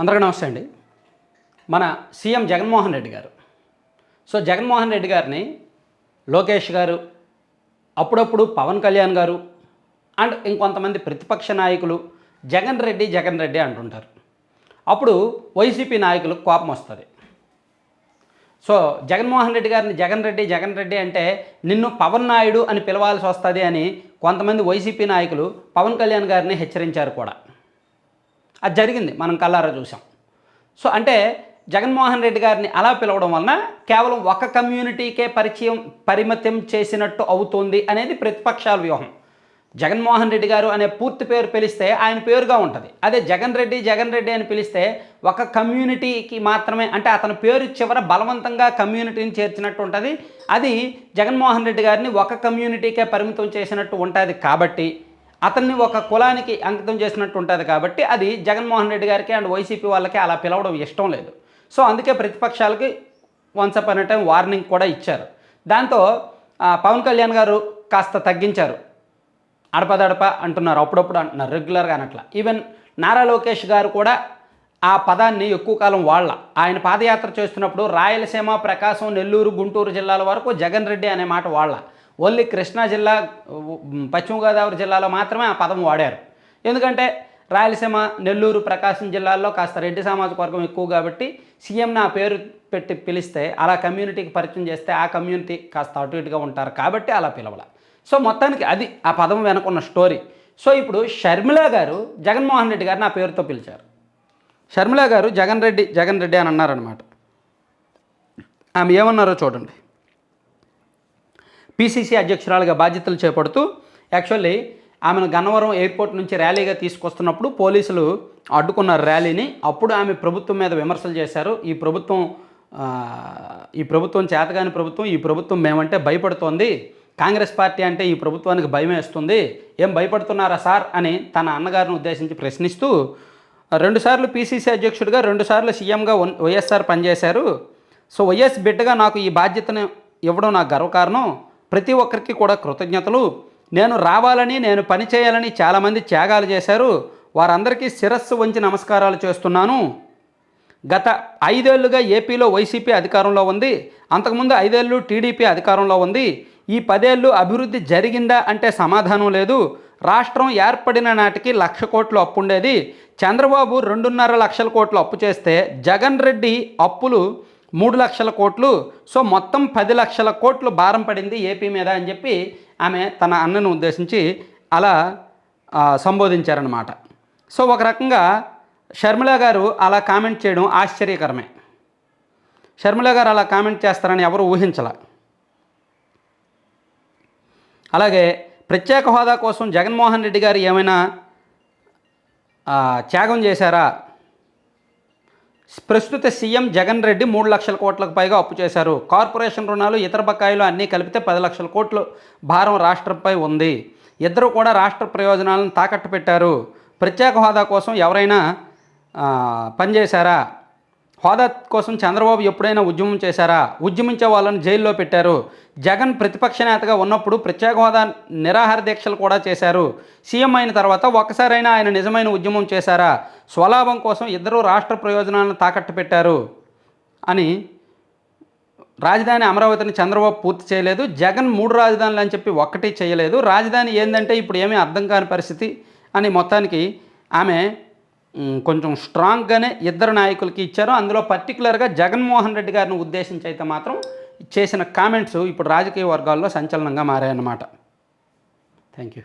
అందరికీ నమస్తే అండి. మన సీఎం జగన్మోహన్ రెడ్డి గారు. జగన్మోహన్ రెడ్డి గారిని లోకేష్ గారు, అప్పుడప్పుడు పవన్ కళ్యాణ్ గారు అండ్ ఇంకొంతమంది ప్రతిపక్ష నాయకులు జగన్ రెడ్డి అంటుంటారు. అప్పుడు వైసీపీ నాయకులకు కోపం వస్తుంది. జగన్మోహన్ రెడ్డి గారిని జగన్ రెడ్డి అంటే నిన్ను పవన్ నాయుడు అని పిలవాల్సి వస్తుంది అని కొంతమంది వైసీపీ నాయకులు పవన్ కళ్యాణ్ గారిని హెచ్చరించారు కూడా. అది జరిగింది, మనం కళ్ళారా చూసాం. అంటే జగన్మోహన్ రెడ్డి గారిని అలా పిలవడం వలన కేవలం ఒక కమ్యూనిటీకే పరిమితం చేసినట్టు అవుతుంది అనేది ప్రతిపక్షాల వ్యూహం. జగన్మోహన్ రెడ్డి గారు అనే పూర్తి పేరు పిలిస్తే ఆయన పేరుగా ఉంటుంది. అదే జగన్ రెడ్డి అని పిలిస్తే ఒక కమ్యూనిటీకి మాత్రమే, అంటే అతని పేరు చివర బలవంతంగా కమ్యూనిటీని చేర్చినట్టు ఉంటుంది. అది జగన్మోహన్ రెడ్డి గారిని ఒక కమ్యూనిటీకే పరిమితం చేసినట్టు ఉంటుంది. కాబట్టి అతన్ని ఒక కులానికి అంకితం చేసినట్టు ఉంటుంది. కాబట్టి అది జగన్మోహన్ రెడ్డి గారికి అండ్ వైసీపీ వాళ్ళకి అలా పిలవడం ఇష్టం లేదు. అందుకే ప్రతిపక్షాలకి once upon a time warning కూడా ఇచ్చారు. దాంతో పవన్ కళ్యాణ్ గారు కాస్త తగ్గించారు. అడపదడప అంటున్నారు, అప్పుడప్పుడు అంటున్నారు, రెగ్యులర్గా అనట్లా. ఈవెన్ నారా లోకేష్ గారు కూడా ఆ పదాన్ని ఎక్కువ కాలం ఆయన పాదయాత్ర చేస్తున్నప్పుడు రాయలసీమ, ప్రకాశం, నెల్లూరు, గుంటూరు జిల్లాల వరకు జగన్ రెడ్డి అనే మాట ఓన్లీ కృష్ణా జిల్లా, పశ్చిమ గోదావరి జిల్లాలో మాత్రమే ఆ పదం వాడారు. ఎందుకంటే రాయలసీమ, నెల్లూరు, ప్రకాశం జిల్లాల్లో కాస్త రెడ్డి సామాజిక వర్గం ఎక్కువ కాబట్టి సీఎంని ఆ పేరు పెట్టి పిలిస్తే, అలా కమ్యూనిటీకి పరిచయం చేస్తే ఆ కమ్యూనిటీ కాస్త అటు ఇటుగా ఉంటారు కాబట్టి అలా పిలవాల. మొత్తానికి అది ఆ పదం వెనుకున్న స్టోరీ. ఇప్పుడు షర్మిల గారు జగన్మోహన్ రెడ్డి గారిని ఆ పేరుతో పిలిచారు. షర్మిల గారు జగన్ రెడ్డి అని అన్నారనమాట. ఆమె ఏమన్నారో చూడండి. పీసీసీ అధ్యక్షురాలుగా బాధ్యతలు చేపడుతూ యాక్చువల్లీ ఆమెను గన్నవరం ఎయిర్పోర్ట్ నుంచి ర్యాలీగా తీసుకొస్తున్నప్పుడు పోలీసులు అడ్డుకున్నారు ర్యాలీని. అప్పుడు ఆమె ప్రభుత్వం మీద విమర్శలు చేశారు. ఈ ప్రభుత్వం చేతగాని ప్రభుత్వం, ఈ ప్రభుత్వం మేమంటే భయపడుతోంది, కాంగ్రెస్ పార్టీ అంటే ఈ ప్రభుత్వానికి భయం వేస్తుంది, ఏం భయపడుతున్నారా సార్ అని తన అన్నగారిని ఉద్దేశించి ప్రశ్నిస్తూ, 2 సార్లు పీసీసీ అధ్యక్షుడిగా 2 సార్లు సీఎంగా వైఎస్ఆర్ పనిచేశారు. వైఎస్ బిడ్డగా నాకు ఈ బాధ్యతను ఇవ్వడం నాకు గర్వకారణం. ప్రతి ఒక్కరికి కూడా కృతజ్ఞతలు. నేను రావాలని, నేను పని చేయాలని చాలామంది త్యాగాలు చేశారు. వారందరికీ శిరస్సు వంచి నమస్కారాలు చేస్తున్నాను. గత 5 ఏళ్లుగా ఏపీలో వైసీపీ అధికారంలో ఉంది. అంతకుముందు 5 ఏళ్ళు టీడీపీ అధికారంలో ఉంది. ఈ 10 ఏళ్ళు అభివృద్ధి జరిగిందా అంటే సమాధానం లేదు. రాష్ట్రం ఏర్పడిన నాటికి 1,00,000 కోట్లు అప్పు ఉండేది. చంద్రబాబు 2.5 లక్షల కోట్లు అప్పు చేస్తే జగన్ రెడ్డి అప్పులు 3 లక్షల కోట్లు. మొత్తం 10 లక్షల కోట్లు భారం పడింది ఏపీ మీద అని చెప్పి ఆమె తన అన్నను ఉద్దేశించి అలా సంబోధించారనమాట. ఒక రకంగా షర్మిల గారు అలా కామెంట్ చేయడం ఆశ్చర్యకరమే. షర్మిల గారు అలా కామెంట్ చేస్తారని ఎవరు ఊహించలా. అలాగే ప్రత్యేక హోదా కోసం జగన్మోహన్ రెడ్డి గారు ఏమైనా త్యాగం చేశారా? ప్రస్తుత సీఎం జగన్ రెడ్డి 3 లక్షల కోట్లకు పైగా అప్పు చేశారు. కార్పొరేషన్ రుణాలు, ఇతర బకాయిలు అన్నీ కలిపితే 10 లక్షల కోట్లు భారం రాష్ట్రంపై ఉంది. ఇద్దరు కూడా రాష్ట్ర ప్రయోజనాలను తాకట్టు పెట్టారు. ప్రత్యేక హోదా కోసం ఎవరైనా పనిచేశారా? హోదా కోసం చంద్రబాబు ఎప్పుడైనా ఉద్యమం చేశారా? ఉద్యమించే వాళ్ళని జైల్లో పెట్టారు. జగన్ ప్రతిపక్ష నేతగా ఉన్నప్పుడు ప్రత్యేక హోదా నిరాహార దీక్షలు కూడా చేశారు. సీఎం అయిన తర్వాత ఒక్కసారైనా ఆయన నిజమైన ఉద్యమం చేశారా? స్వలాభం కోసం ఇద్దరు రాష్ట్ర ప్రయోజనాలను తాకట్టు పెట్టారు అని. రాజధాని అమరావతిని చంద్రబాబు పూర్తి చేయలేదు. జగన్ 3 రాజధానులు అని చెప్పి ఒక్కటి చేయలేదు. రాజధాని ఏంటంటే ఇప్పుడు ఏమీ అర్థం కాని పరిస్థితి అని మొత్తానికి ఆమె కొంచెం స్ట్రాంగ్గానే ఇద్దరు నాయకులకి ఇచ్చారు. అందులో పర్టికులర్గా జగన్మోహన్ రెడ్డి గారిని ఉద్దేశించి అయితే మాత్రం చేసిన కామెంట్స్ ఇప్పుడు రాజకీయ వర్గాల్లో సంచలనంగా మారాయన్నమాట. Thank you.